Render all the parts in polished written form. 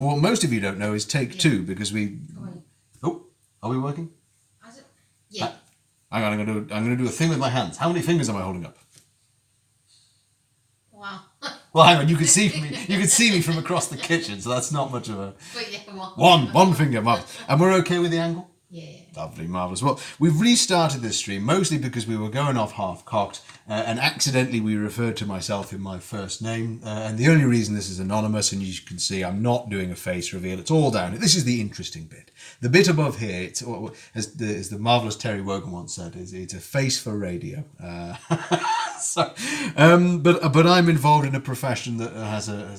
what most of you don't know is take two, because we... Oh, are we working? Yeah. Hang on, I'm gonna do a thing with my hands. How many fingers am I holding up? Wow. Well, hang on, you can see me. You can see me from across the kitchen, so that's not much of a... But yeah, One finger, marvellous. And we're okay with the angle? Yeah. Lovely, marvellous. Well, we've restarted this stream mostly because we were going off half-cocked, and accidentally we referred to myself in my first name. And the only reason this is anonymous, and you can see I'm not doing a face reveal, it's all down. This is the interesting bit. The bit above here, it's, as the marvellous Terry Wogan once said, it's a face for radio. But I'm involved in a profession that has a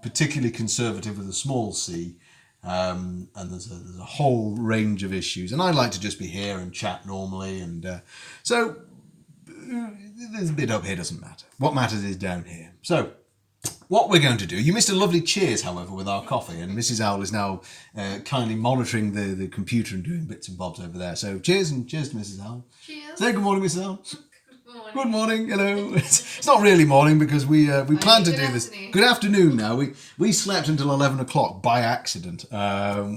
particularly conservative with a small c. And there's a whole range of issues, and I like to just be here and chat normally, and so there's a bit up here doesn't matter. What matters is down here. So what we're going to do, you missed a lovely cheers, however, with our coffee, and Mrs. Owl is now kindly monitoring the computer and doing bits and bobs over there. So cheers, and cheers to Mrs. Owl. Cheers. Say good morning, Mrs. Owl. Good Good morning. morning. Hello. It's not really morning because we planned to do good this. afternoon. Good afternoon. Now we slept until 11 o'clock by accident,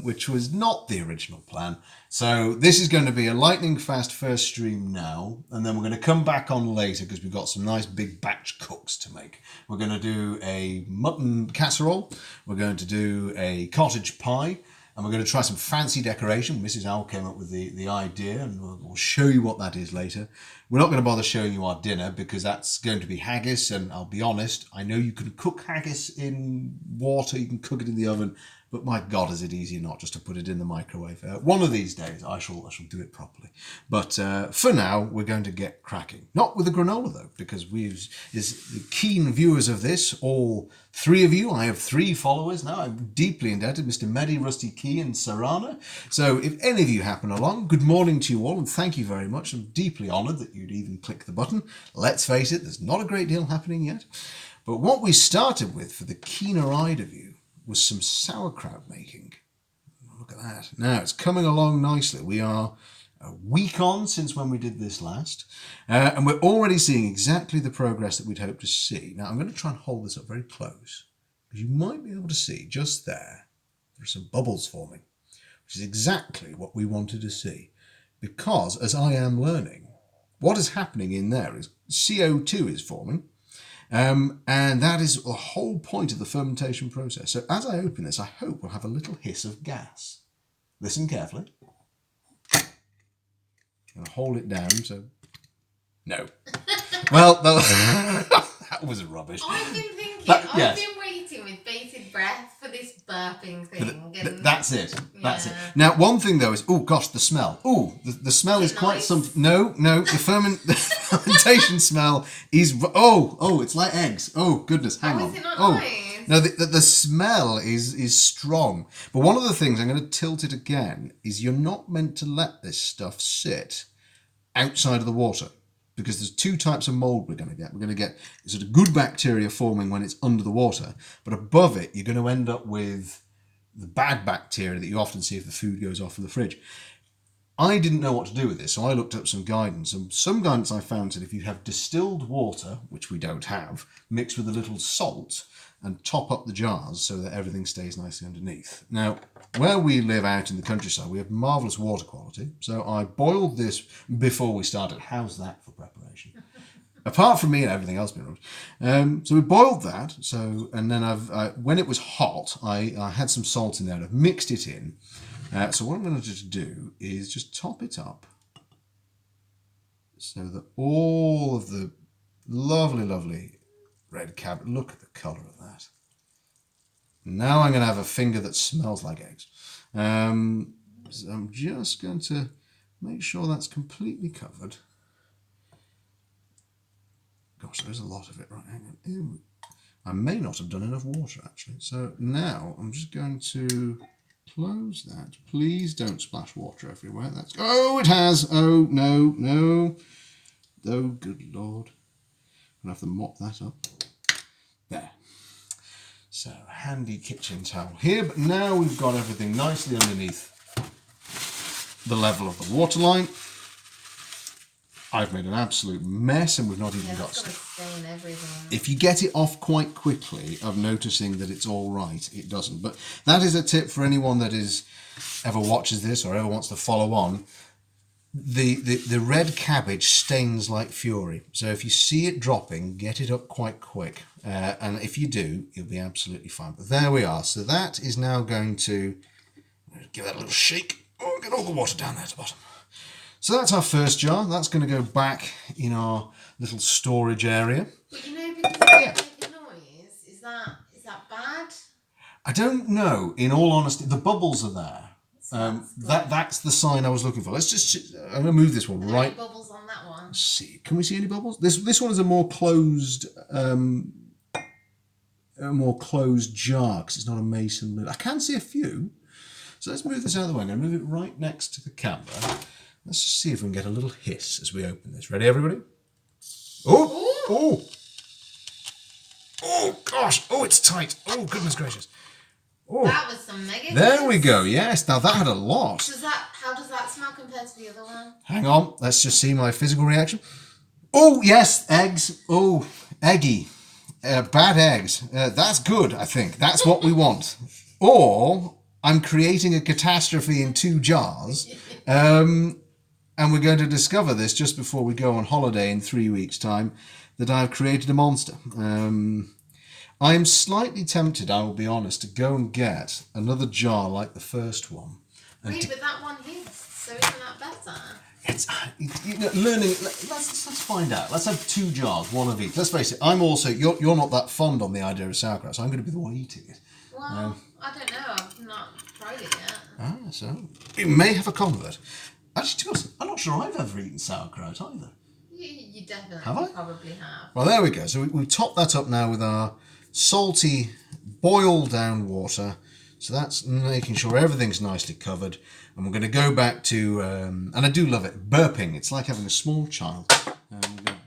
which was not the original plan. So this is going to be a lightning fast first stream now, and then we're going to come back on later because we've got some nice big batch cooks to make. We're going to do a mutton casserole. We're going to do a cottage pie. And we're going to try some fancy decoration. Mrs. Owl came up with the idea, and we'll show you what that is later. We're not going to bother showing you our dinner because that's going to be haggis, and I'll be honest, I know you can cook haggis in water, you can cook it in the oven, but my God, is it easy not just to put it in the microwave. One of these days, I shall do it properly. But for now, we're going to get cracking. Not with the granola, though, because is the keen viewers of this, all three of you, I have 3 followers now. I'm deeply indebted, Mr. Mehdi, Rusty Key, and Sarana. So if any of you happen along, good morning to you all, and thank you very much. I'm deeply honoured that you'd even click the button. Let's face it, there's not a great deal happening yet. But what we started with, for the keener-eyed of you, was some sauerkraut making. Look at that. Now, it's coming along nicely. We are a week on since when we did this last, and we're already seeing exactly the progress that we'd hoped to see. Now, I'm going to try and hold this up very close, because you might be able to see just there are some bubbles forming, which is exactly what we wanted to see, because as I am learning, what is happening in there is CO2 is forming, and that is the whole point of the fermentation process. So as I open this, I hope we'll have a little hiss of gas. Listen carefully. I'll hold it down, so... No. Well, that was rubbish. I've been thinking, Yes. I've been waiting with bated breath for this burping thing. That's it. That's it. Yeah. Now, one thing though is, oh gosh, the smell. Oh, the smell is quite nice? some. No, the fermentation smell is. Oh, it's like eggs. Oh goodness, hang on. Is it not Oh, nice? no, the smell is strong. But one of the things I'm going to tilt it again is you're not meant to let this stuff sit outside of the water, because there's 2 types of mold we're going to get. We're going to get sort of good bacteria forming when it's under the water, but above it, you're going to end up with the bad bacteria that you often see if the food goes off in the fridge. I didn't know what to do with this, so I looked up some guidance, and some guidance I found said if you have distilled water, which we don't have, mixed with a little salt, and top up the jars so that everything stays nicely underneath. Now, where we live out in the countryside, we have marvellous water quality, so I boiled this before we started. How's that for preparation? Apart from me and everything else being rubbish. So we boiled that, and then when it was hot, I had some salt in there, and I've mixed it in. So what I'm going to just do is just top it up so that all of the lovely red cabbage, look at the colour of that. Now I'm going to have a finger that smells like eggs. So I'm just going to make sure that's completely covered. Gosh, there's a lot of it. Right, hang on. Ew. I may not have done enough water, actually. So now I'm just going to close that. Please don't splash water everywhere. Oh, it has. Oh, no. Oh, good Lord. I'm going to have to mop that up. There. So, handy kitchen towel here. But now we've got everything nicely underneath the level of the waterline. I've made an absolute mess and we've not even got it's got a stain everywhere. If you get it off quite quickly of noticing that it's all right, it doesn't. But that is a tip for anyone that ever watches this or ever wants to follow on. The red cabbage stains like fury. So if you see it dropping, get it up quite quick. And if you do, you'll be absolutely fine. But there we are. So that is now going to give that a little shake. Oh, get all the water down there at the bottom. So that's our first jar. That's going to go back in our little storage area. But you know, because it's making noise, is that bad? I don't know, in all honesty. The bubbles are there. That's the sign I was looking for. Let's just... I'm going to move this one right... Any bubbles on that one? Let's see. Can we see any bubbles? This one is a more closed... a more closed jar because it's not a mason lid. I can see a few. So let's move this out of the way. I'm going to move it right next to the camera. Let's just see if we can get a little hiss as we open this. Ready, everybody? Oh! Oh! Oh, gosh! Oh, it's tight! Oh, goodness gracious! Oh. That was some mega. There we go. Yes. Now that had a lot. How does that smell compared to the other one? Hang on. Let's just see my physical reaction. Oh, yes. Eggs. Oh, eggy. Bad eggs. That's good, I think. That's what we want. Or I'm creating a catastrophe in 2 jars. And we're going to discover this just before we go on holiday in 3 weeks' time, that I've created a monster. I am slightly tempted, I will be honest, to go and get another jar like the first one. Wait, but that one hissed, so isn't that better? It's learning. Let's find out. Let's have 2 jars, one of each. Let's face it. I'm also you're not that fond on the idea of sauerkraut, so I'm going to be the one eating it. Well, I don't know. I've not tried it yet. So we may have a convert. Actually, to be honest, I'm not sure I've ever eaten sauerkraut either. You definitely probably have. Well, there we go. So we've topped that up now with our salty, boiled down water. So that's making sure everything's nicely covered. And we're going to go back to, and I do love it, burping. It's like having a small child. I'm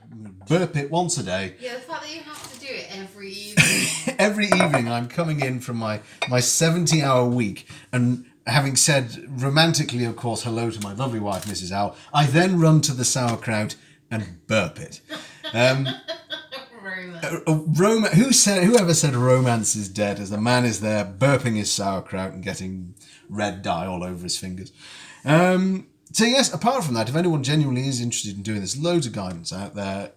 going to burp it once a day. Yeah, the fact that you have to do it every evening. Every evening I'm coming in from my 70-hour week and having said romantically, of course, hello to my lovely wife, Mrs. Owl, I then run to the sauerkraut and burp it. Whoever said romance is dead as the man is there burping his sauerkraut and getting red dye all over his fingers. So yes, apart from that, if anyone genuinely is interested in doing this, loads of guidance out there.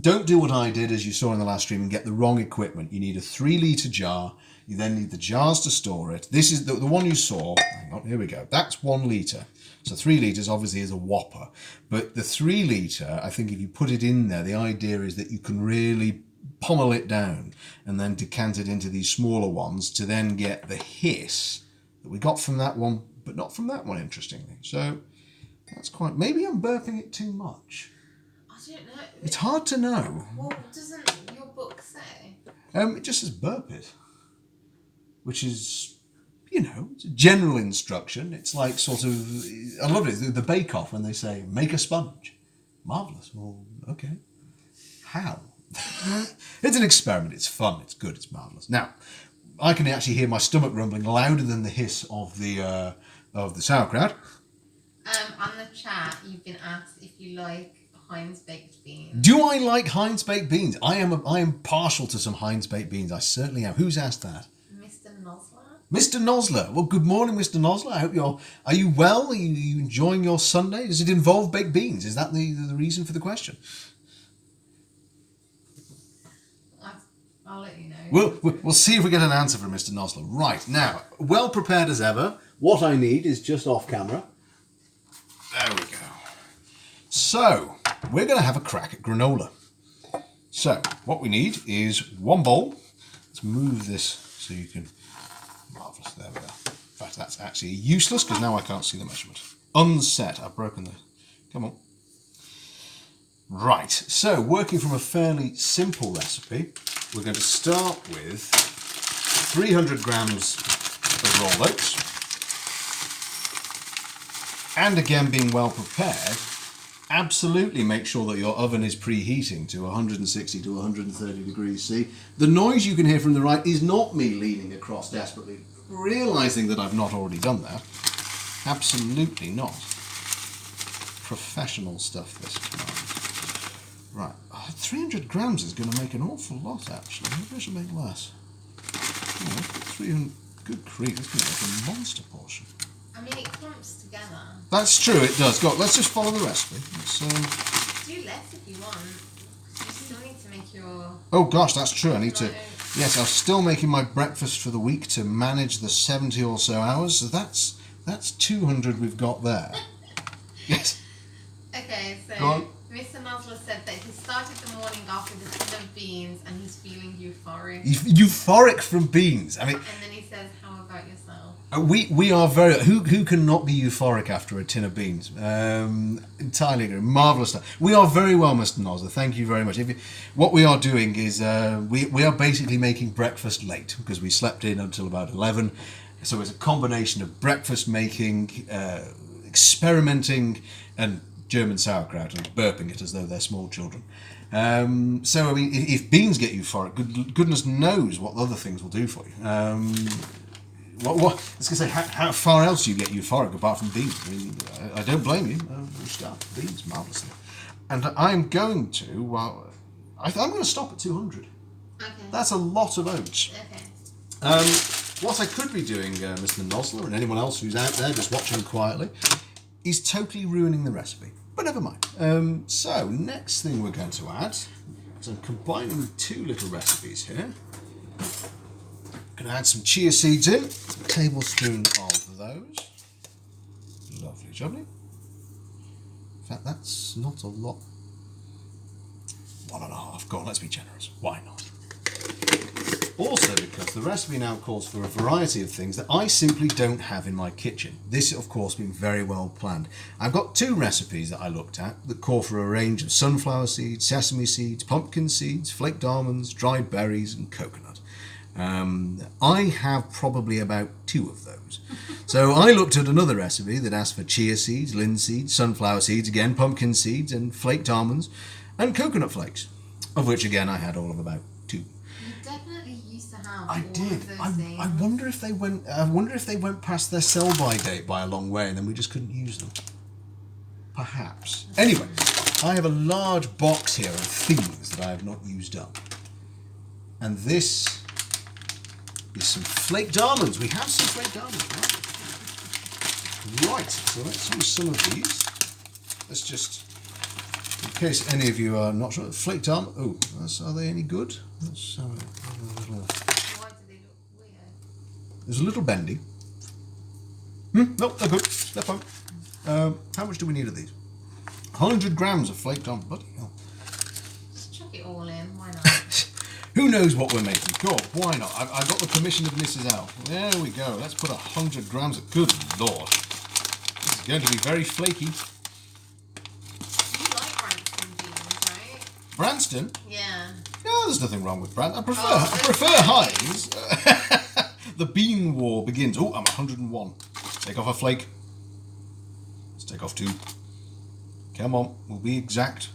Don't do what I did, as you saw in the last stream, and get the wrong equipment. You need a 3-litre jar. You then need the jars to store it. This is the one you saw. Hang on, here we go. That's 1 litre. So 3 litres obviously is a whopper. But the 3 litre, I think if you put it in there, the idea is that you can really pommel it down and then decant it into these smaller ones to then get the hiss that we got from that one, but not from that one, interestingly. So that's quite... Maybe I'm burping it too much. I don't know. It's hard to know. Well, doesn't your book say? It just says burp it, which is, it's a general instruction. It's like sort of, I love it, the Bake Off when they say, make a sponge. Marvellous. Well, okay. How? It's an experiment. It's fun. It's good. It's marvellous. Now, I can actually hear my stomach rumbling louder than the hiss of the sauerkraut. On the chat, you've been asked if you like Heinz baked beans. Do I like Heinz baked beans? I am partial to some Heinz baked beans. I certainly am. Who's asked that? Mr. Nosler. Mr. Nosler. Well, good morning, Mr. Nosler. I hope are you well? Are you enjoying your Sunday? Does it involve baked beans? Is that the reason for the question? I'll let you know. We'll see if we get an answer from Mr. Nosler. Right, now, well prepared as ever. What I need is just off camera. There we go. So, we're going to have a crack at granola. So, what we need is 1 bowl. Let's move this so you can... Marvellous, there we are. In fact, that's actually useless because now I can't see the measurement. Unset, I've broken the... Come on. Right, so working from a fairly simple recipe, we're going to start with 300 grams of rolled oats. And again, being well prepared, absolutely make sure that your oven is preheating to 160 to 130 degrees C. The noise you can hear from the right is not me leaning across desperately, realising that I've not already done that. Absolutely not. professional stuff, this. Right, 300 grams is going to make an awful lot, actually. Maybe I should make less. Oh, 300, good grief, that's going to make a monster portion. I mean, it clumps together. That's true, it does. Go, let's just follow the recipe. Do less if you want. You still need to make your... Oh gosh, that's true. I need to... Yes, I'm still making my breakfast for the week to manage the 70 or so hours. So that's 200 we've got there. Yes. Okay, so Mr. Nosler said that he started the morning off with a tin of beans and he's feeling euphoric. Euphoric from beans. I mean... And then he says, how about yourself? We are very... Who can not be euphoric after a tin of beans? Entirely agree. Marvellous stuff. We are very well, Mr. Nosler. Thank you very much. What we are doing is we are basically making breakfast late because we slept in until about 11. So it's a combination of breakfast making, experimenting, and German sauerkraut and burping it as though they're small children. So, I mean, if beans get euphoric, goodness knows what other things will do for you. I was going to say, how far else do you get euphoric apart from beans? I mean, I don't blame you. We'll start beans, marvellously. And I'm going to, I'm going to stop at 200. Okay. That's a lot of oats. Okay. What I could be doing, Mr. Nosler, and anyone else who's out there just watching quietly, is totally ruining the recipe. But never mind. So, next thing we're going to add is I'm combining two little recipes here. Going to add some chia seeds in, a tablespoon of those. Lovely jubbly. In fact, that's not a lot. 1.5. Go on, let's be generous. Why not? Also because the recipe now calls for a variety of things that I simply don't have in my kitchen. This, of course, being very well planned. I've got two recipes that I looked at that call for a range of sunflower seeds, sesame seeds, pumpkin seeds, flaked almonds, dried berries and coconut. I have probably about 2 of those. So I looked at another recipe that asked for chia seeds, linseed, sunflower seeds, again pumpkin seeds and flaked almonds and coconut flakes, of which again I had all of about 2. You definitely used to have I all did. of those things. I wonder if they went. Past their sell-by date by a long way, and then we just couldn't use them. Perhaps. Anyway, I have a large box here of things that I have not used up, and this is some flaked almonds. We have some flaked almonds, right? Right. So let's use some of these. Let's just, in case any of you are not sure, flaked almonds. Oh, are they any good? Let's have a little. Why do they look weird? There's a little bendy. Nope, they're good. They're fine. How much do we need of these? 100 grams of flaked almonds. Bloody hell. Just chuck it all in. Why not? Who knows what we're making? Cool, why not? I've got the permission of Mrs. L. There we go. Let's put 100 grams of... Good Lord. This is going to be very flaky. You like Branston beans, right? Branston? Yeah. No, there's nothing wrong with Branston. I prefer Heinz. The bean war begins. Oh, I'm 101. Take off a flake. Let's take off 2. Come on, we'll be exact.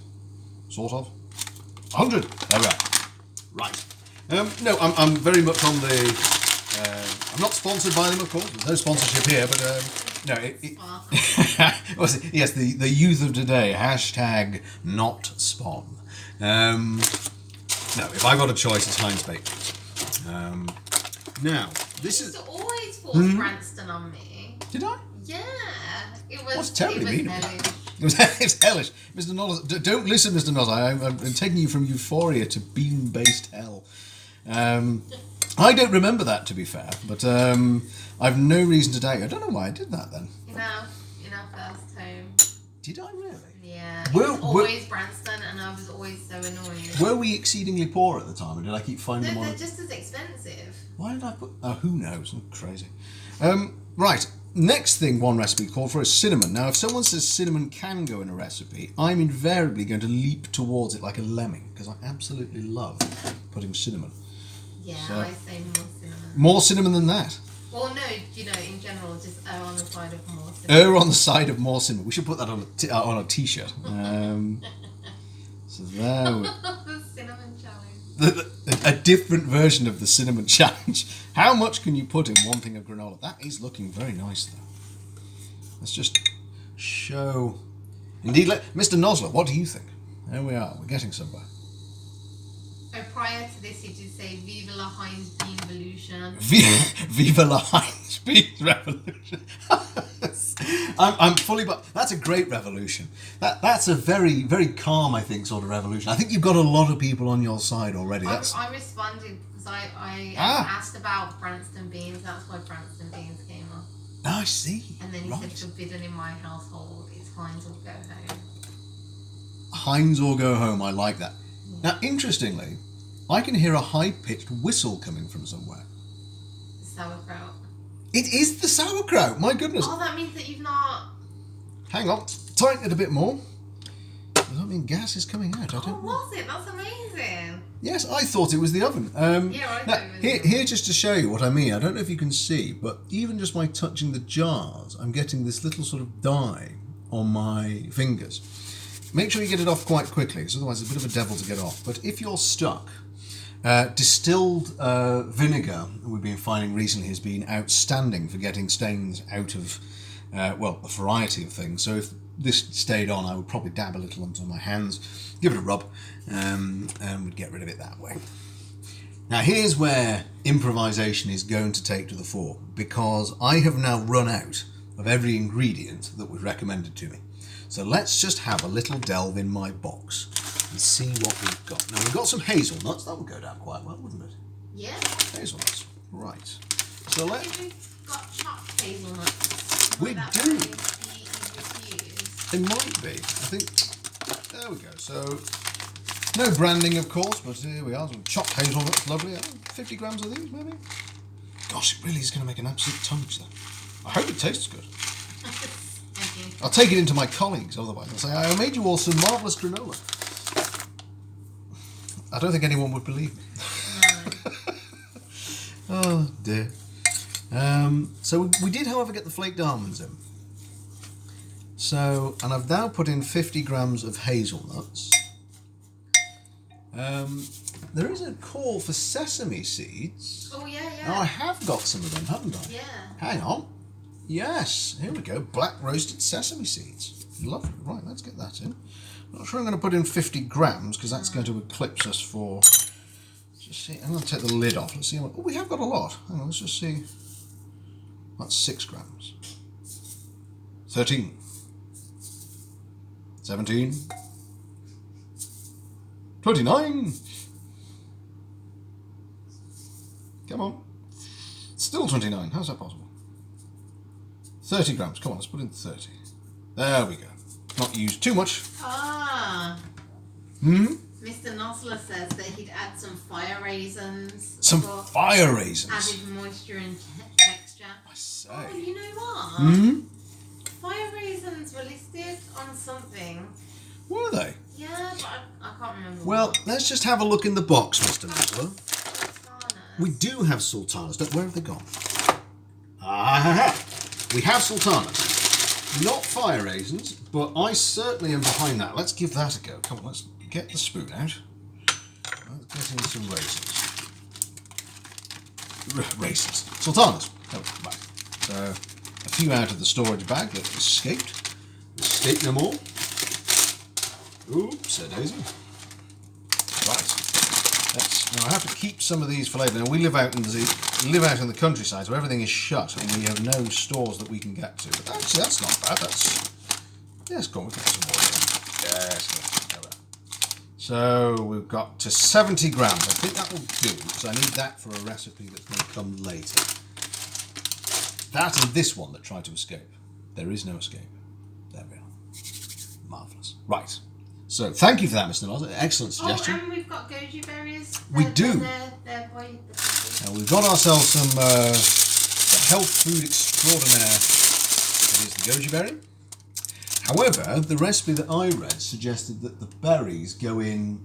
Sort of. 100. There we are. Right. No, I'm very much on the... I'm not sponsored by them, of course. There's no sponsorship here, but no. Yes, the youth of today. Hashtag not spawn. No, if I got a choice, it's Heinz Baked. Now, this is... You used to always force Branston on me. Did I? Yeah. It was... What's terribly mean? hellish. It's hellish. Mr. Nozzle, don't listen, Mr. Nozzle. I'm taking you from euphoria to bean-based hell. I don't remember that, to be fair, but I've no reason to doubt you. I don't know why I did that then. In our first home. Did I really? Yeah. It was always Branston, and I was always so annoyed. Were we exceedingly poor at the time, or did I keep finding them on? They're just as expensive. Why did I put... Oh, who knows? I'm crazy. Right. Next thing one recipe called for is cinnamon. Now, if someone says cinnamon can go in a recipe, I'm invariably going to leap towards it like a lemming, because I absolutely love putting cinnamon. Yeah, So, I say more cinnamon. More cinnamon than that. Well, no, in general, just err on the side of more cinnamon. Err on the side of more cinnamon. We should put that on a t-shirt. So there we... The cinnamon challenge. A different version of the cinnamon challenge. How much can you put in one thing of granola? That is looking very nice, though. Let's just show Indeed, Mr. Nosler, what do you think? There we are. We're getting somewhere. So prior to this, he did say "Viva la Heinz Bean Revolution." Viva la Heinz Bean Revolution. I'm fully, but that's a great revolution. That's a very, very calm, I think, sort of revolution. I think you've got a lot of people on your side already. I responded because I asked about Branston beans. That's why Branston beans came up. I see. And then he said forbidden in my household. It's Heinz or go home. Heinz or go home. I like that. Yeah. Now, interestingly, I can hear a high-pitched whistle coming from somewhere. The sauerkraut. It is the sauerkraut. My goodness. Oh, that means that you've not. Hang on. Tighten it a bit more. Does that mean gas is coming out? I don't know. Was it? That's amazing. Yes, I thought it was the oven. Yeah, I now, here, just to show you what I mean. I don't know if you can see, but even just by touching the jars, I'm getting this little sort of dye on my fingers. Make sure you get it off quite quickly, because otherwise it's a bit of a devil to get off. But if you're stuck, distilled vinegar, we've been finding recently, has been outstanding for getting stains out of, a variety of things. So if this stayed on, I would probably dab a little onto my hands, give it a rub, and we'd get rid of it that way. Now here's where improvisation is going to take to the fore, because I have now run out of every ingredient that was recommended to me. So let's just have a little delve in my box and see what we've got. Now we've got some hazelnuts. That would go down quite well, wouldn't it? Yeah. Hazelnuts. Right. So we've got chopped hazelnuts. We do. It might be. I think. There we go. So no branding, of course, but here we are. Some chopped hazelnuts. Lovely. 50 grams of these, maybe. Gosh, it really is going to make an absolute tonnage then. I hope it tastes good. I'll take it into my colleagues, otherwise I'll say, I made you all some marvellous granola. I don't think anyone would believe me. No. Oh, dear. So we did, however, get the flaked almonds in. So, and I've now put in 50 grams of hazelnuts. There is a call for sesame seeds. Oh, yeah. Now, I have got some of them, haven't I? Yeah. Hang on. Yes, here we go. Black roasted sesame seeds. Lovely. Right, let's get that in. I'm not sure I'm going to put in 50 grams because that's going to eclipse us for... Just see. I'm going to take the lid off. Let's see. Oh, we have got a lot. Hang on, let's just see. That's 6 grams. 13. 17. 29. Come on. Still 29. How's that possible? 30 grams. Come on, let's put in 30. There we go. Not used too much. Mr. Nosler says that he'd add some fire raisins. Some fire raisins? Added moisture and texture. I say. Oh, you know what? Fire raisins were listed on something. Were they? Yeah, but I can't remember. Well, what. let's just have a look in the box, Mr. Nosler. Sultanas. We do have sultanas. Where have they gone? Ah, we have sultanas. Not fire raisins, but I certainly am behind that. Let's give that a go. Come on, let's get the spoon out. Let's get in some raisins. Raisins. Sultanas. Oh, right. So, a few out of the storage bag that escaped. Escaped them all. Oops, a daisy. Right. Now I have to keep some of these for later. Now we live out in the countryside, so everything is shut, and we have no stores that we can get to. But actually, that's not bad. Yes, go on, we can put some more in. Yes. So we've got to 70 grams. I think that will do, because I need that for a recipe that's going to come later. That and this one that tried to escape. There is no escape. There we are. Marvellous. Right. So, thank you for that, Mr. Nosler. Excellent suggestion. Oh, and we've got goji berries. We do. Now, we've got ourselves some the health food extraordinaire. That is the goji berry. However, the recipe that I read suggested that the berries go in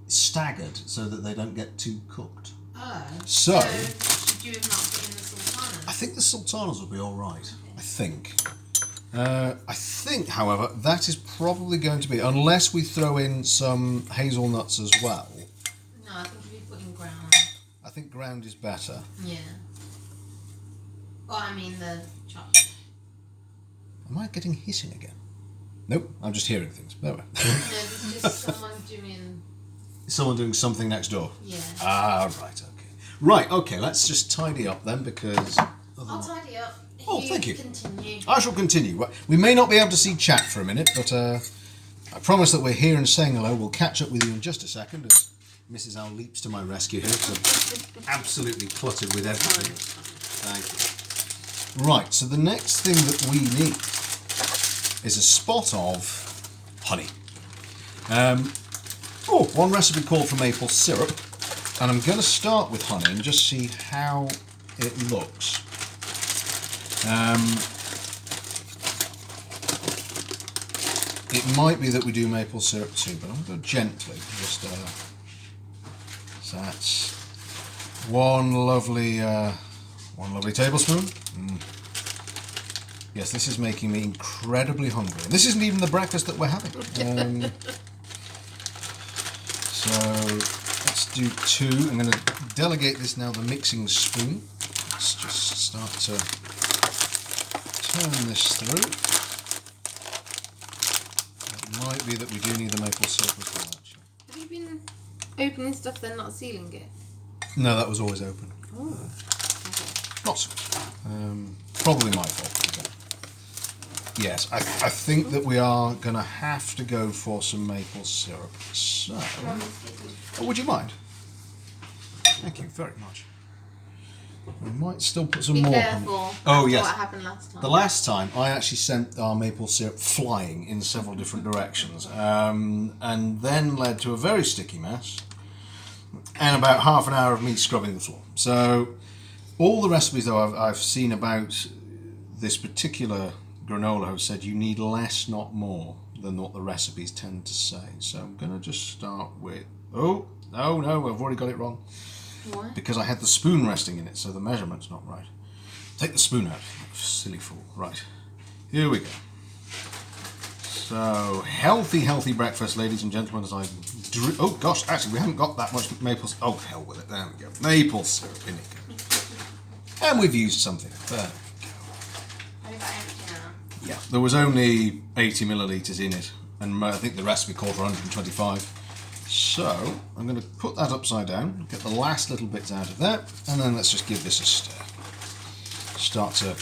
staggered so that they don't get too cooked. Oh. So should you have not put in the sultanas? I think the sultanas will be all right. Okay. I think, however, that is probably going to be, unless we throw in some hazelnuts as well. No, I think if you put in ground. I think ground is better. Yeah. Well, I mean the chopped. Am I getting hissing again? Nope, I'm just hearing things. There we No, there's just Someone doing something next door. Yeah. Ah, right, okay. Right, okay, let's just tidy up then because... I'll tidy up. Oh, thank you. Continue. I shall continue. We may not be able to see chat for a minute, but I promise that we're here and saying hello. We'll catch up with you in just a second as Mrs. Owl leaps to my rescue here because I'm absolutely cluttered with everything. Thank you. Right, so the next thing that we need is a spot of honey. One recipe called for maple syrup, and I'm going to start with honey and just see how it looks. It might be that we do maple syrup too, but I'm going to go gently. Just so that's one lovely tablespoon. Yes, this is making me incredibly hungry. This isn't even the breakfast that we're having. So let's do 2. I'm going to delegate this now the mixing spoon. Let's just start to turn this through. It might be that we do need the maple syrup as well, actually. Have you been opening stuff then not sealing it? No, that was always open. Oh, okay. Not so much. Probably my fault. Yes, I think that we are going to have to go for some maple syrup. So, would you mind? Thank you very much. We might still put some more. Be careful. Oh yes. What happened last time? The last time I actually sent our maple syrup flying in several different directions, and then led to a very sticky mess and about half an hour of me scrubbing the floor. So all the recipes though I've seen about this particular granola have said you need less, not more, than what the recipes tend to say. So I'm going to just start with... Oh, no, I've already got it wrong. What? Because I had the spoon resting in it, so the measurement's not right. Take the spoon out. Silly fool. Right. Here we go. So, healthy breakfast, ladies and gentlemen, as I... Oh, gosh, actually, we haven't got that much maple... Oh, hell with it. There we go. Maple syrup. In it goes. And we've used something. There. Yeah, there was only 80 millilitres in it, and I think the recipe called for 125. So, I'm going to put that upside down, get the last little bits out of that, and then let's just give this a stir. Start to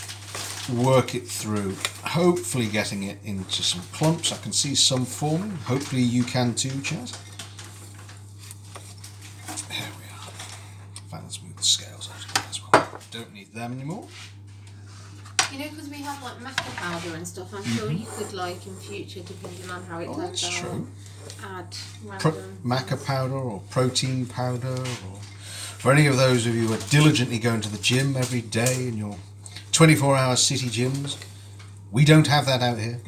work it through, hopefully getting it into some clumps. I can see some forming. Hopefully you can too, Chaz. There we are. In fact, let's move the scales out of it as well. Don't need them anymore. You know, because we have like maca powder and stuff, I'm sure you could, like, in future, depending on how it turns out, that's true. add random Maca powder or protein powder, or for any of those of you who are diligently going to the gym every day in your 24-hour city gyms, we don't have that out here.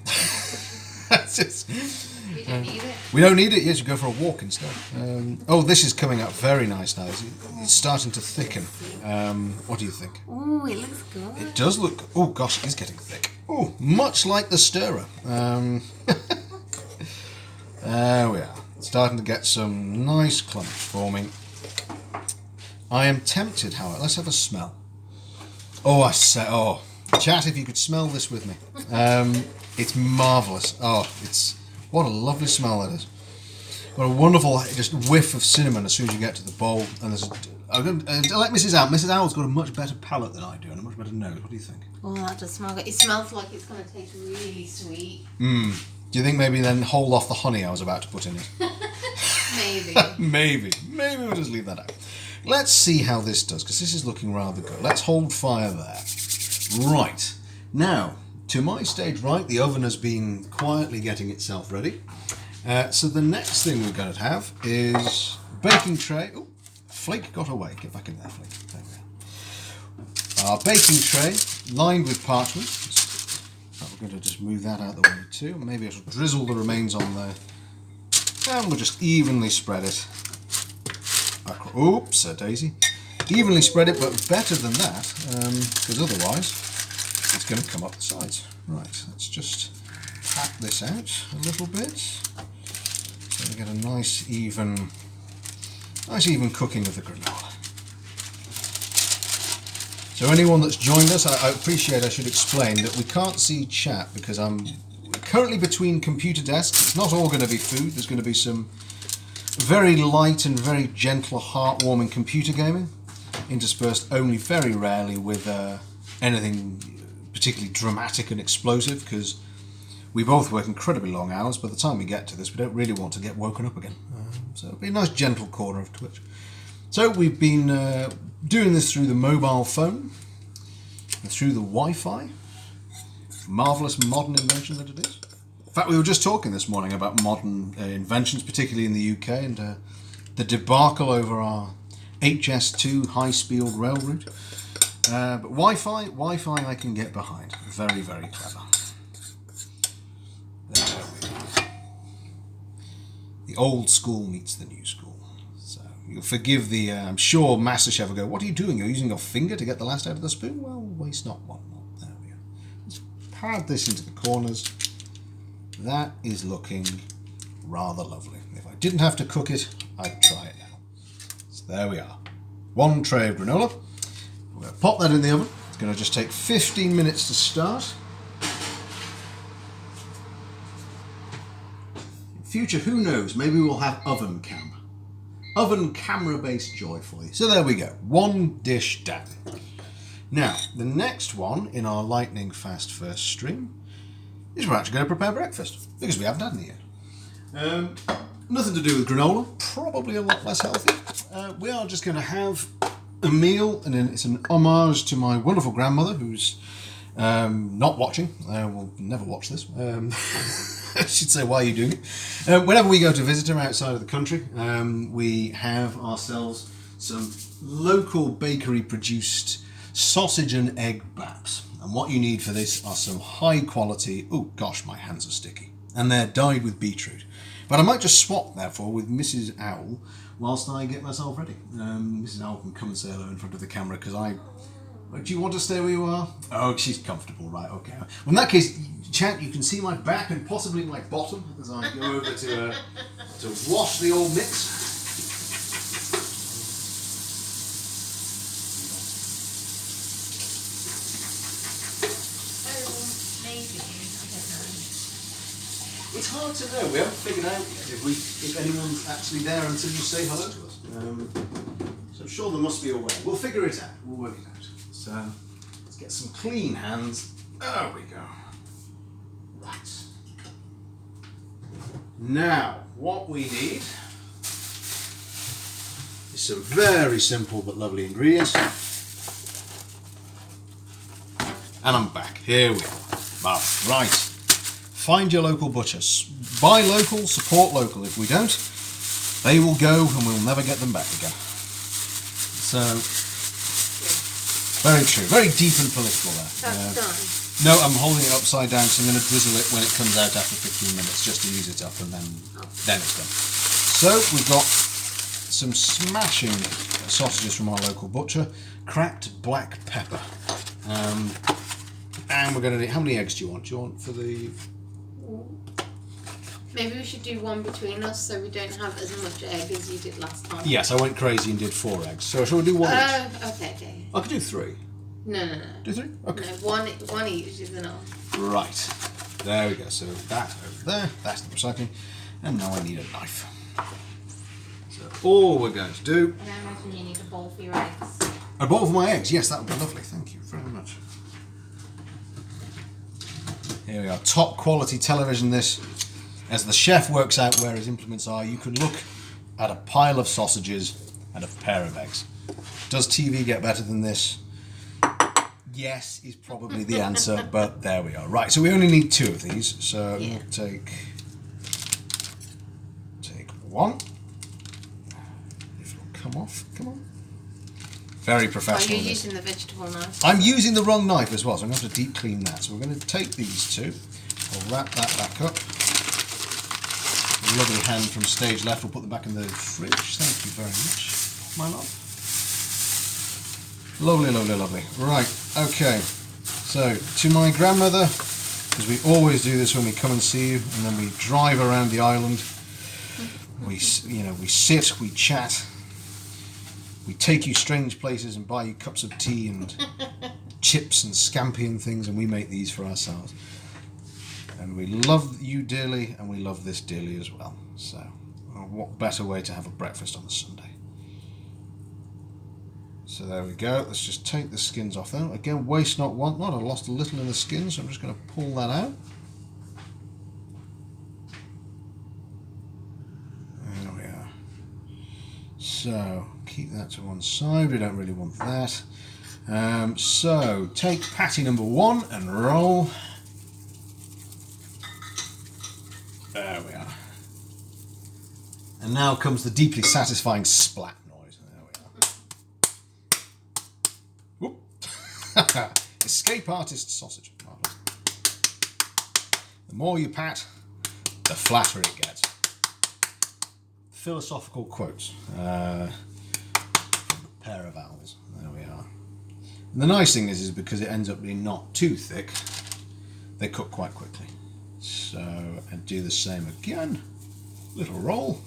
We don't need it. We don't need it. Yes, you go for a walk instead. Oh, this is coming up very nice now. It's starting to thicken. What do you think? Oh, it looks good. It does look... Oh, gosh, it is getting thick. Oh, much like the stirrer. There we are. Starting to get some nice clumps forming. I am tempted, however. Let's have a smell. Oh, I say... Oh, chat, if you could smell this with me. It's marvellous. Oh, it's... What a lovely smell that is. What a wonderful just whiff of cinnamon as soon as you get to the bowl. And there's like Mrs. Owl. Mrs. Owl's got a much better palate than I do and a much better nose. What do you think? Oh, that does smell good. It smells like it's going to taste really sweet. Do you think maybe then hold off the honey I was about to put in it? Maybe. Maybe we'll just leave that out. Let's see how this does, because this is looking rather good. Let's hold fire there. Right. Now, to my stage right, the oven has been quietly getting itself ready. So the next thing we're going to have is baking tray. Oh, flake got away. Get back in there, flake. There we are. Our baking tray lined with parchment. We're going to just move that out of the way too. Maybe I shall drizzle the remains on there. And we'll just evenly spread it. Oops, daisy. Evenly spread it, but better than that, because otherwise it's going to come up the sides. Right, let's just pat this out a little bit. So we get a nice even cooking of the granola. So anyone that's joined us, I appreciate, I should explain that we can't see chat because I'm currently between computer desks. It's not all going to be food. There's going to be some very light and very gentle, heartwarming computer gaming, interspersed only very rarely with anything particularly dramatic and explosive, because we both work incredibly long hours. By the time we get to this, we don't really want to get woken up again. So it'll be a nice gentle corner of Twitch. So we've been doing this through the mobile phone and through the Wi-Fi. Marvellous modern invention that it is. In fact, we were just talking this morning about modern inventions, particularly in the UK, and the debacle over our HS2 high-speed rail route. But Wi-Fi I can get behind. Very, very clever. There we go. The old school meets the new school. So you'll forgive the, I'm sure MasterChef will go, what are you doing? You're using your finger to get the last out of the spoon? Well, waste not, one more. There we go. Let's pad this into the corners. That is looking rather lovely. If I didn't have to cook it, I'd try it now. So there we are. One tray of granola. We're going to pop that in the oven. It's going to just take 15 minutes to start. In future, who knows, maybe we'll have oven cam. Oven camera-based joy for you. So there we go. One dish down. Now, the next one in our lightning fast first stream is we're actually going to prepare breakfast, because we haven't had any yet. Nothing to do with granola, probably a lot less healthy. We are just going to have a meal, and it's an homage to my wonderful grandmother, who's not watching. Will never watch this. I should say, why are you doing it? Whenever we go to visit her outside of the country, we have ourselves some local bakery produced sausage and egg barms. And what you need for this are some high quality, oh gosh, my hands are sticky, and they're dyed with beetroot. But I might just swap, therefore, with Mrs. Owl whilst I get myself ready. Mrs. Owl can come and say hello in front of the camera, because do you want to stay where you are? Oh, she's comfortable, right, okay. Well, in that case, chat, you can see my back and possibly my bottom as I go over to wash the old mix. It's hard to know. We haven't figured out yet if anyone's actually there until you say hello to us. So I'm sure there must be a way. We'll figure it out. We'll work it out. So let's get some clean hands. There we go. Right. Now, what we need is some very simple but lovely ingredients. And I'm back. Here we are. Right. Find your local butcher. Buy local, support local. If we don't, they will go and we'll never get them back again. So, very true. Very deep and political there. That's done. No, I'm holding it upside down, so I'm going to drizzle it when it comes out after 15 minutes, just to use it up, and then it's done. So, we've got some smashing sausages from our local butcher, cracked black pepper. And we're going to need, how many eggs do you want? Do you want for the... Maybe we should do one between us so we don't have as much egg as you did last time. Yes, I went crazy and did 4 eggs. So shall we do 1 each? Okay. I could do 3. No. Do 3? Okay. No, one each is enough. Right. There we go. So that over there, that's the recycling. And now I need a knife. So all we're going to do... And I imagine you need a bowl for your eggs. A bowl for my eggs? Yes, that would be lovely. Thank you very much. Here we are, top quality television this. As the chef works out where his implements are, you can look at a pile of sausages and a pair of eggs. Does TV get better than this? Yes is probably the answer, but there we are. Right, so we only need 2 of these, so we'll take 1. If it'll come off, come on. Very professional. Oh, you're using the vegetable knife. I'm using the wrong knife as well, so I'm going to have to deep clean that. So we're going to take these 2. We'll wrap that back up. A lovely hand from stage left. We'll put them back in the fridge. Thank you very much, my love. Lovely, lovely, lovely. Right, okay. So, to my grandmother, because we always do this when we come and see you, and then we drive around the island. We sit, we chat. We take you strange places and buy you cups of tea and chips and scampi and things, and we make these for ourselves. And we love you dearly, and we love this dearly as well. So, what better way to have a breakfast on a Sunday? So there we go. Let's just take the skins off then. Again, waste not, want not. I lost a little in the skin, so I'm just going to pull that out. There we are. So, keep that to one side. We don't really want that. So, take patty number 1 and roll. There we are. And now comes the deeply satisfying splat noise. There we are. Whoop. Escape artist sausage. Marvelous. The more you pat, the flatter it gets. Philosophical quotes from a pair of owls. There we are. And the nice thing is because it ends up being not too thick, they cook quite quickly. So, and do the same again. Little roll.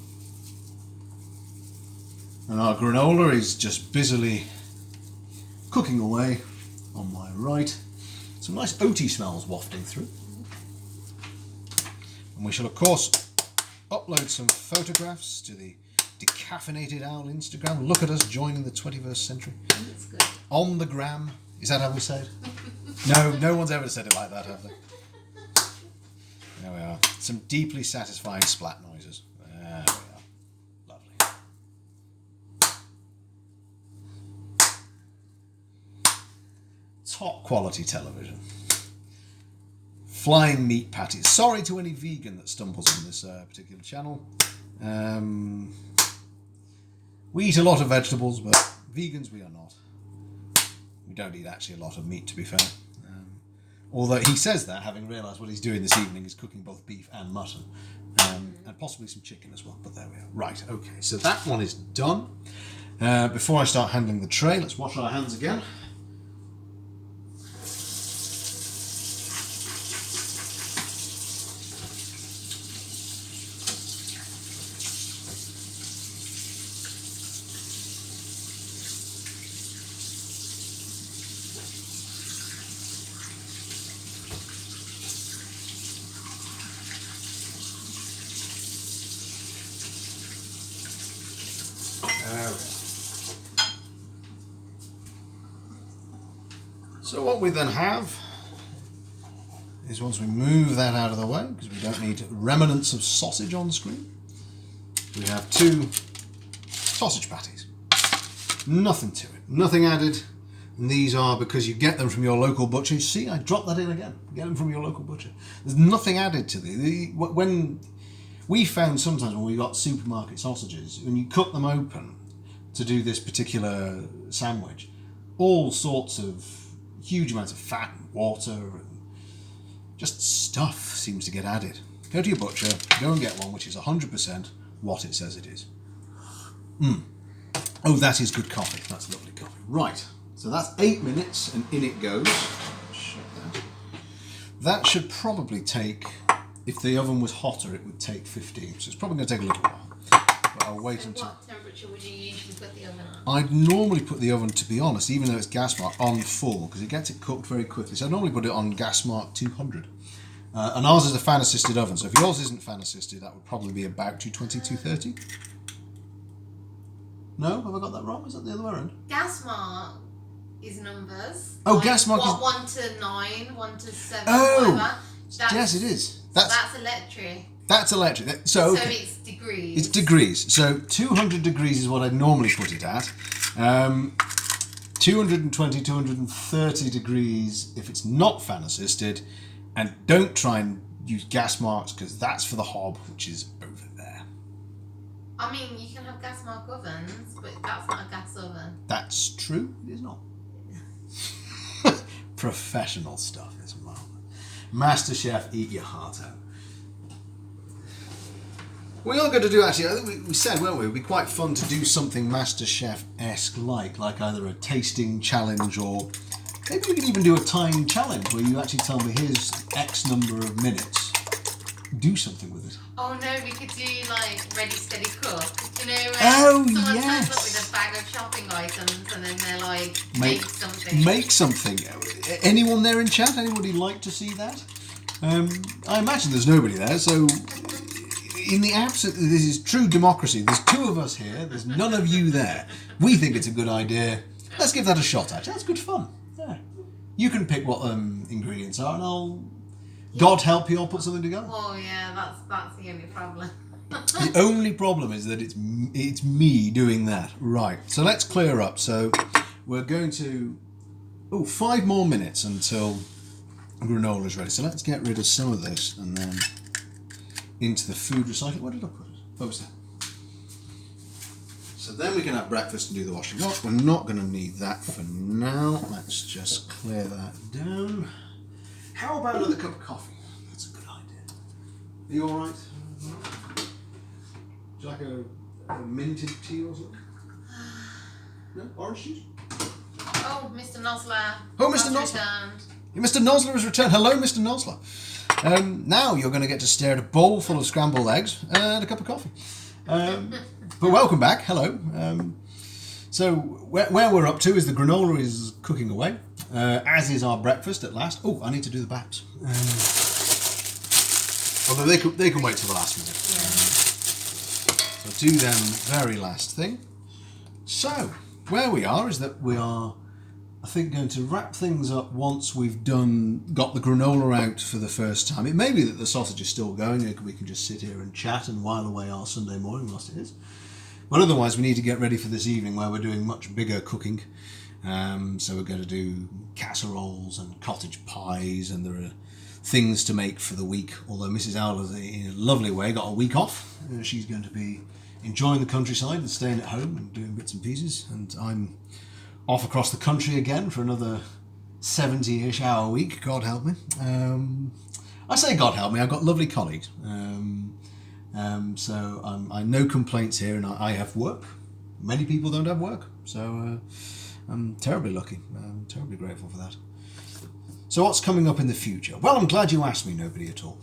And our granola is just busily cooking away on my right. Some nice oaty smells wafting through. And we shall, of course, upload some photographs to the Decaffeinated Owl Instagram. Look at us joining the 21st century. That's good. On the gram. Is that how we say it? No, no one's ever said it like that, have they? There we are. Some deeply satisfying splat noises. There we are. Lovely. Top quality television. Flying meat patties. Sorry to any vegan that stumbles on this particular channel. We eat a lot of vegetables, but vegans we are not. We don't eat actually a lot of meat, to be fair. Although he says that, having realised what he's doing this evening is cooking both beef and mutton. And possibly some chicken as well, but there we are. Right, okay, so that one is done. Before I start handling the tray, let's wash our hands again. So what we then have is, once we move that out of the way, because we don't need remnants of sausage on screen, we have 2 sausage patties. Nothing to it, nothing added. And these are because you get them from your local butcher. See, I dropped that in again. Get them from your local butcher. There's nothing added to these. When we found sometimes when we got supermarket sausages, when you cut them open to do this particular sandwich, all sorts of huge amounts of fat and water and just stuff seems to get added. Go to your butcher, go and get one which is 100% what it says it is. Oh, that is good coffee. That's lovely coffee. Right, so that's 8 minutes and in it goes. Shut that. That should probably take, if the oven was hotter, it would take 15. So it's probably going to take a little while. But I'll wait until... What temperature would you usually put the oven on? I'd normally put the oven, to be honest, even though it's gas mark, on full, because it gets it cooked very quickly. So I normally put it on gas mark 200. And ours is a fan assisted oven, so if yours isn't fan assisted, that would probably be about 220, 230. No? Have I got that wrong? Is that the other way around? Gas mark is numbers. Oh, like, gas mark is... 1 to 9, 1 to 7, Oh! whatever. Yes, it is. That's electric. That's electric. So, okay. So it's degrees. It's degrees. So 200 degrees is what I'd normally put it at. 220, 230 degrees if it's not fan assisted. And don't try and use gas marks, because that's for the hob, which is over there. I mean, you can have gas mark ovens, but that's not a gas oven. That's true. It is not. Professional stuff is marvelous. MasterChef, eat your heart out. We are going to do, actually, I think we said, weren't we? It would be quite fun to do something MasterChef-esque like either a tasting challenge, or maybe we could even do a time challenge where you actually tell me here's X number of minutes. Do something with it. Oh no, we could do like Ready Steady Cook. You know, Oh, someone yes. turns up with a bag of shopping items and then they're like, make something. Make something. Anyone there in chat? Anybody like to see that? I imagine there's nobody there, so in the absence, this is true democracy. There's 2 of us here, there's none of you there. We think it's a good idea. Let's give that a shot, actually. That's good fun. Yeah. You can pick what ingredients are, and I'll, God help you, I'll put something together. Oh yeah, that's the only problem. The only problem is that it's me doing that. Right, so let's clear up. So we're going to, 5 more minutes until granola is ready. So let's get rid of some of this and then into the food recycling. Where did I put it? Oh, it's there. So then we can have breakfast and do the washing up. We're not going to need that for now. Let's just clear that down. How about another cup of coffee? That's a good idea. Are you alright? Would you like a minted tea or something? No? Orange juice? Oh, Mr. Nosler. Oh, Mr. Nosler. Mr. Nosler has returned. Hello, Mr. Nosler. Now you're going to get to stare at a bowl full of scrambled eggs and a cup of coffee. But welcome back. Hello. So where we're up to is the granola is cooking away, as is our breakfast at last. Oh, I need to do the baps. Although they can wait till the last minute. So do them very last thing. So where we are is that we are, I think, going to wrap things up once we've got the granola out for the first time. It may be that the sausage is still going, and we can just sit here and chat and while away our Sunday morning whilst it is. But otherwise, we need to get ready for this evening where we're doing much bigger cooking. So we're going to do casseroles and cottage pies, and there are things to make for the week. Although Mrs. Owl has, in a lovely way, got a week off. She's going to be enjoying the countryside and staying at home and doing bits and pieces. And I'm off across the country again for another 70-ish hour week, God help me. I say God help me, I've got lovely colleagues. So I no complaints here, and I have work. Many people don't have work, so I'm terribly lucky. I'm terribly grateful for that. So what's coming up in the future? Well, I'm glad you asked me, nobody at all.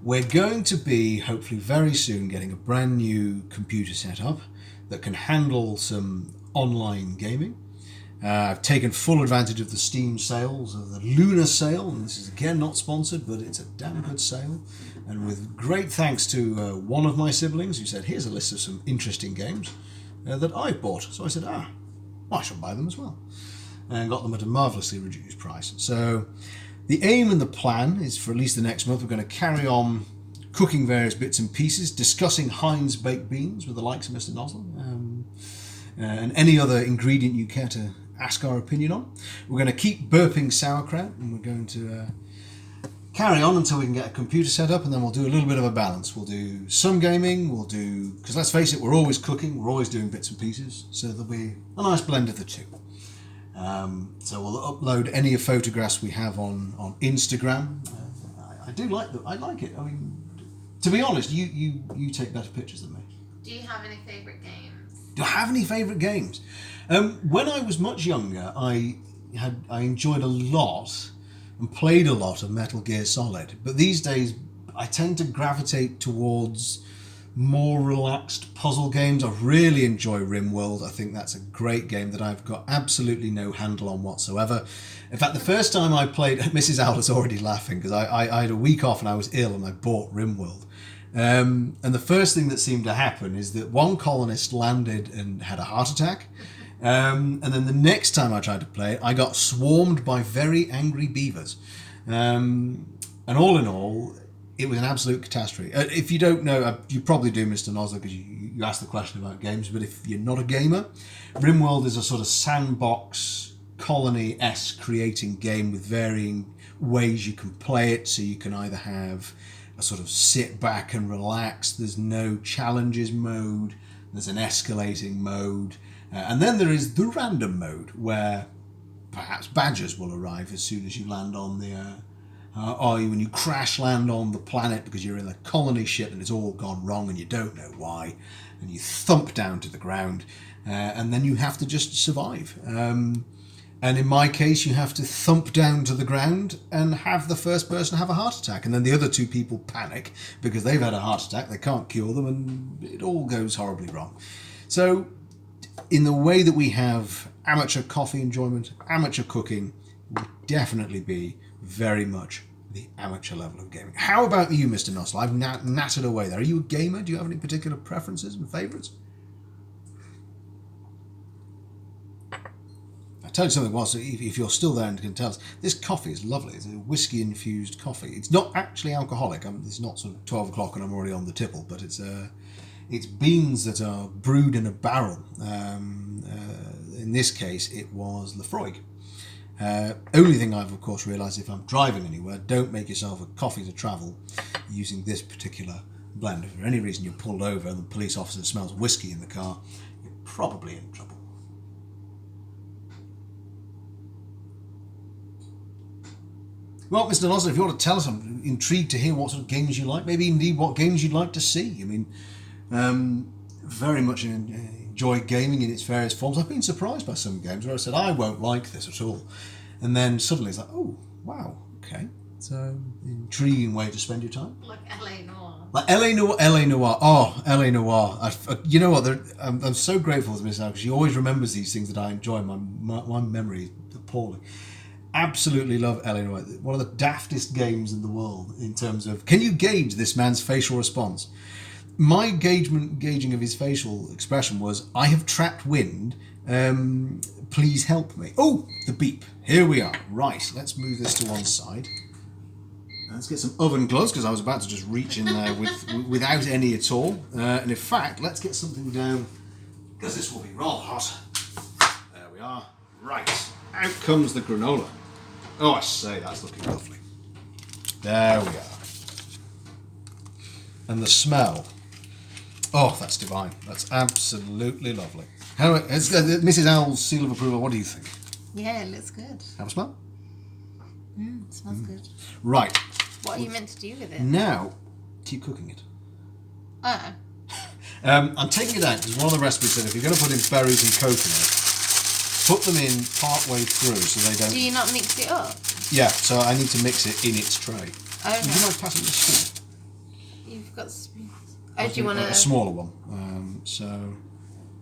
We're going to be, hopefully very soon, getting a brand new computer set up that can handle some online gaming. I've taken full advantage of the Steam sales, of the Lunar sale, and this is again not sponsored, but it's a damn good sale. And with great thanks to one of my siblings who said, here's a list of some interesting games that I bought. So I said, I shall buy them as well. And got them at a marvellously reduced price. So the aim and the plan is for at least the next month, we're going to carry on cooking various bits and pieces, discussing Heinz baked beans with the likes of Mr. Nosler, and any other ingredient you care to ask our opinion on. We're going to keep burping sauerkraut, and we're going to carry on until we can get a computer set up, and then we'll do a little bit of a balance. We'll do some gaming, because let's face it, we're always cooking, we're always doing bits and pieces, so there'll be a nice blend of the two. So we'll upload any photographs we have on Instagram. I do like them. I like it. I mean, to be honest, you take better pictures than me. Do you have any favourite games? Do I have any favourite games? When I was much younger, I enjoyed a lot and played a lot of Metal Gear Solid. But these days, I tend to gravitate towards more relaxed puzzle games. I really enjoy RimWorld. I think that's a great game that I've got absolutely no handle on whatsoever. In fact, the first time I played, Mrs. Owl is already laughing because I had a week off and I was ill and I bought RimWorld. And the first thing that seemed to happen is that one colonist landed and had a heart attack. And then the next time I tried to play it, I got swarmed by very angry beavers. And all in all, it was an absolute catastrophe. If you don't know, you probably do, Mr. Nosler, because you asked the question about games, but if you're not a gamer, RimWorld is a sort of sandbox, colony-esque creating game with varying ways you can play it. So you can either have a sort of sit back and relax, there's no challenges mode, there's an escalating mode, and then there is the random mode, where perhaps badgers will arrive as soon as you land on the... or when you crash land on the planet because you're in a colony ship and it's all gone wrong and you don't know why, and you thump down to the ground, and then you have to just survive. And in my case, you have to thump down to the ground and have the first person have a heart attack, and then the other two people panic because they've had a heart attack, they can't cure them, and it all goes horribly wrong. So in the way that we have amateur coffee enjoyment, amateur cooking, would definitely be very much the amateur level of gaming. How about you, Mr. Nossel? I've nattered away there. Are you a gamer? Do you have any particular preferences and favourites? I'll tell you something, whilst if you're still there and can tell us, this coffee is lovely. It's a whiskey-infused coffee. It's not actually alcoholic. It's not sort of 12 o'clock and I'm already on the tipple, but it's beans that are brewed in a barrel. In this case, it was Lefroy. Only thing I've, of course, realised, if I'm driving anywhere, don't make yourself a coffee to travel using this particular blend. If for any reason you're pulled over and the police officer smells whiskey in the car, you're probably in trouble. Well, Mr. Nossel, if you want to tell us, I'm intrigued to hear what sort of games you like, maybe indeed what games you'd like to see. I mean, very much enjoy gaming in its various forms. I've been surprised by some games where I said, I won't like this at all. And then suddenly it's like, oh, wow, okay. It's an intriguing way to spend your time. Like LA Noir. Like LA Noir. Oh, LA Noir. You know what? I'm so grateful to Miss Al because she always remembers these things that I enjoy. My memory is appalling. Absolutely love LA Noir. One of the daftest games in the world in terms of, can you gauge this man's facial response? My gauging of his facial expression was, I have trapped wind, please help me. Oh, the beep. Here we are. Right, let's move this to one side. Let's get some oven gloves, because I was about to just reach in there without any at all. And in fact, let's get something down, because this will be raw hot. There we are. Right, out comes the granola. Oh, I say, that's looking lovely. There we are. And the smell. Oh, that's divine. That's absolutely lovely. Mrs. Owl's seal of approval, what do you think? Yeah, it looks good. Have a smell? It smells good. Right. What are you meant to do with it? Now, keep cooking it. Oh. I'm taking it out because one of the recipes said if you're going to put in berries and coconut, put them in part way through so they don't... Do you not mix it up? Yeah, so I need to mix it in its tray. Okay. Would you mind passing the spoon? You've got spoons. Oh, do you want a smaller one? So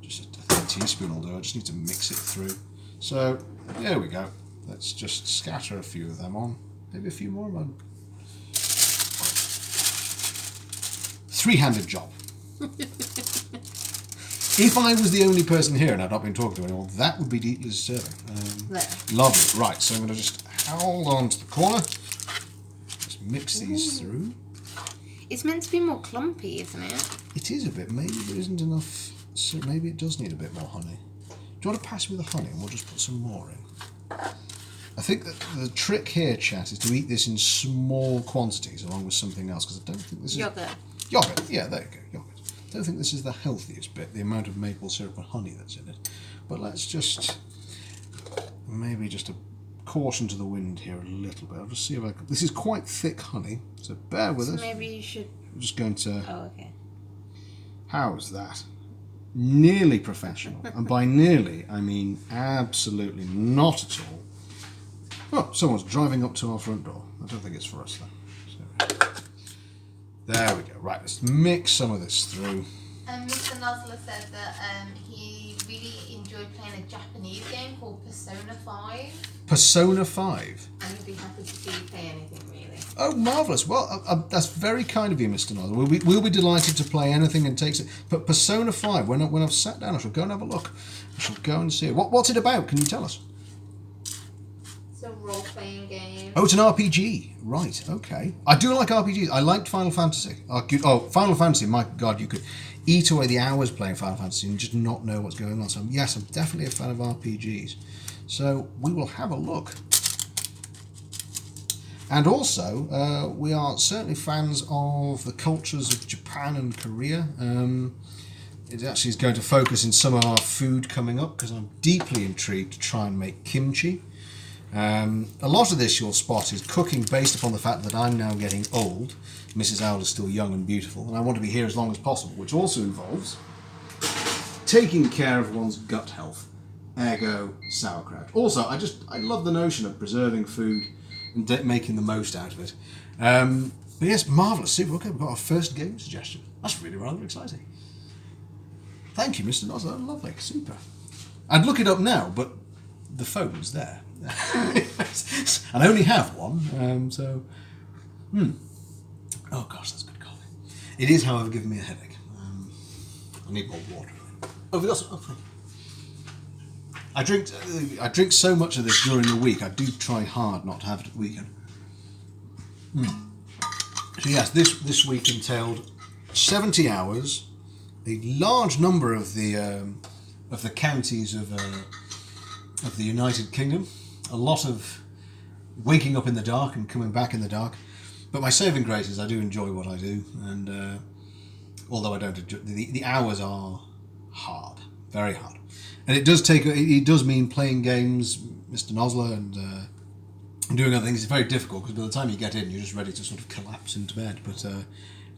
just a teaspoon will do. I just need to mix it through. So there we go. Let's just scatter a few of them on. Maybe a few more on. Three-handed job. If I was the only person here and I'd not been talking to anyone, that would be deeply disturbing. Lovely. Right, so I'm going to just hold on to the corner. Just mix these through. It's meant to be more clumpy, isn't it? It is a bit. Maybe there isn't enough. So maybe it does need a bit more honey. Do you want to pass me the honey and we'll just put some more in? I think that the trick here, chat, is to eat this in small quantities along with something else, because I don't think this is... Yogurt, yeah, there you go, yogurt. I don't think this is the healthiest bit, the amount of maple syrup and honey that's in it. But let's just... maybe just a caution to the wind here a little bit. I'll just see if I can... This is quite thick honey, so bear with us. Maybe you should... I'm just going to... Oh, okay. How's that? Nearly professional. And by nearly, I mean absolutely not at all. Oh, someone's driving up to our front door. I don't think it's for us, though. So, there we go. Right, let's mix some of this through. Mr. Nosler said that he really enjoyed playing a Japanese game called Persona 5. Persona 5? And he'd be happy to see you play anything, really. Oh, marvellous. Well, that's very kind of you, Mr. Nosler. We'll be delighted to play anything and take it. But Persona 5, when I've sat down, I shall go and have a look. I shall go and see it. What's it about? Can you tell us? It's a role-playing game. Oh, it's an RPG. Right, okay. I do like RPGs. I liked Final Fantasy. Oh, Final Fantasy, my God, you could eat away the hours playing Final Fantasy and just not know what's going on. So, yes, I'm definitely a fan of RPGs. So, we will have a look. And also, we are certainly fans of the cultures of Japan and Korea. It actually is going to focus in some of our food coming up because I'm deeply intrigued to try and make kimchi. A lot of this you'll spot is cooking based upon the fact that I'm now getting old. Mrs. Owl is still young and beautiful, and I want to be here as long as possible, which also involves taking care of one's gut health. Ergo, sauerkraut. Also, I love the notion of preserving food and making the most out of it. But yes, marvellous, super. Okay, we've got our first game suggestion. That's really rather exciting. Thank you, Mr. Nosler. Lovely, super. I'd look it up now, but the phone's there. And I only have one, so Oh gosh, that's good coffee. It is, however, giving me a headache. I need more water. Oh, we got some. Oh, thank you. I drink so much of this during the week. I do try hard not to have it at the weekend. So yes, this week entailed 70 hours, a large number of the counties of the United Kingdom, a lot of waking up in the dark and coming back in the dark. But my saving grace is I do enjoy what I do, and although I don't enjoy, the hours are hard, very hard, and it does mean playing games, Mr. Nosler, and doing other things. It's very difficult because by the time you get in, you're just ready to sort of collapse into bed. But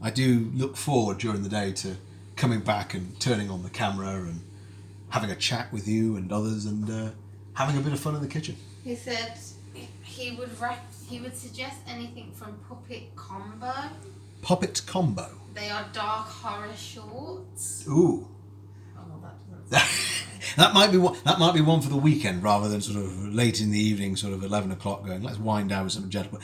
I do look forward during the day to coming back and turning on the camera and having a chat with you and others, and having a bit of fun in the kitchen. He said he would suggest anything from Puppet Combo. Puppet Combo. They are dark horror shorts. Ooh. Oh, that doesn't That might be one for the weekend rather than sort of late in the evening, sort of 11 o'clock going, let's wind down with something gentle.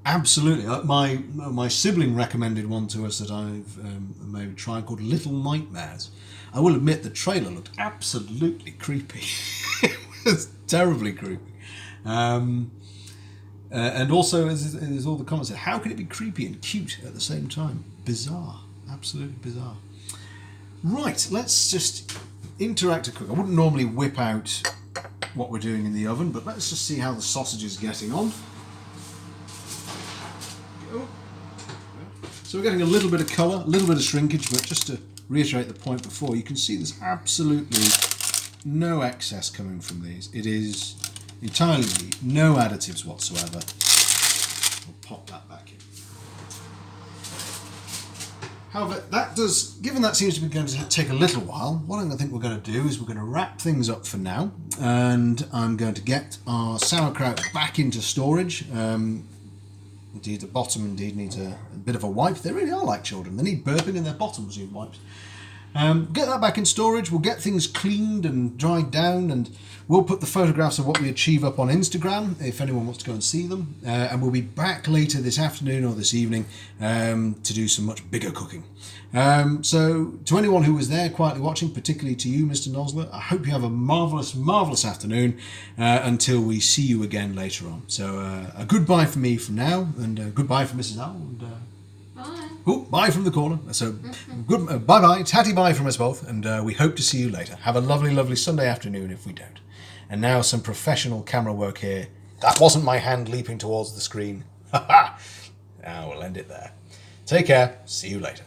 Absolutely. My sibling recommended one to us that I've maybe tried called Little Nightmares. I will admit the trailer looked absolutely creepy. It was terribly creepy. And also, as all the comments said, how can it be creepy and cute at the same time? Bizarre. Absolutely bizarre. Right, let's just interact a quick. I wouldn't normally whip out what we're doing in the oven, but let's just see how the sausage is getting on. So we're getting a little bit of colour, a little bit of shrinkage, but just to reiterate the point before, you can see there's absolutely no excess coming from these. It is entirely no additives whatsoever. We'll pop that back in. However, given that seems to be going to take a little while, what I think we're going to do is we're going to wrap things up for now, and I'm going to get our sauerkraut back into storage. Indeed, the bottom needs a bit of a wipe. They really are like children. They need burping and their bottoms need wipes. Get that back in storage. We'll get things cleaned and dried down, and we'll put the photographs of what we achieve up on Instagram if anyone wants to go and see them. And we'll be back later this afternoon or this evening to do some much bigger cooking. So to anyone who was there quietly watching, particularly to you, Mr. Nosler, I hope you have a marvellous, marvellous afternoon until we see you again later on. So a goodbye from me for now, and goodbye from Mrs. Owl. And, Bye. oh, bye from the corner. So good, bye-bye, tatty bye from us both, and we hope to see you later. Have a lovely, lovely Sunday afternoon if we don't. And now some professional camera work here. That wasn't my hand leaping towards the screen. Ha ha! Now we'll end it there. Take care. See you later.